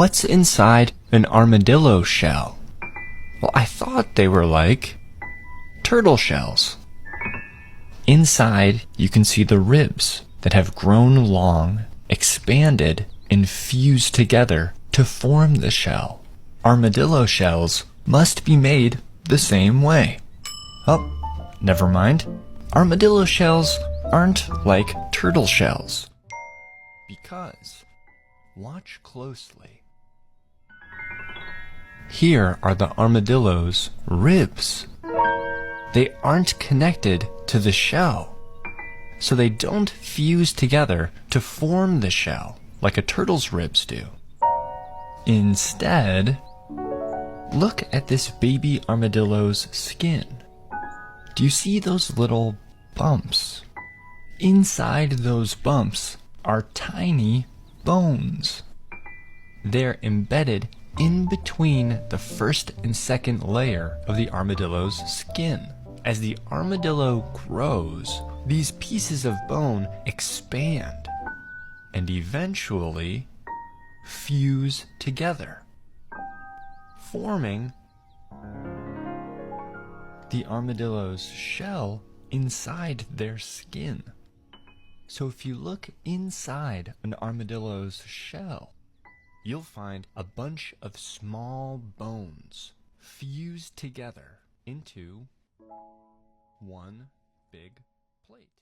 What's inside an armadillo shell? Well, I thought they were like turtle shells. Inside, you can see the ribs that have grown long, expanded, and fused together to form the shell. Armadillo shells must be made the same way. Oh, never mind. Armadillo shells aren't like turtle shells. Because, watch closely. Here are the armadillo's ribs. They aren't connected to the shell, so they don't fuse together to form the shell like a turtle's ribs do. Instead, look at this baby armadillo's skin. Do you see those little bumps? Inside those bumps are tiny bones. They're embedded in between the first and second layer of the armadillo's skin. As the armadillo grows, these pieces of bone expand and eventually fuse together, forming the armadillo's shell inside their skin. So if you look inside an armadillo's shell, you'll find a bunch of small bones fused together into one big plate.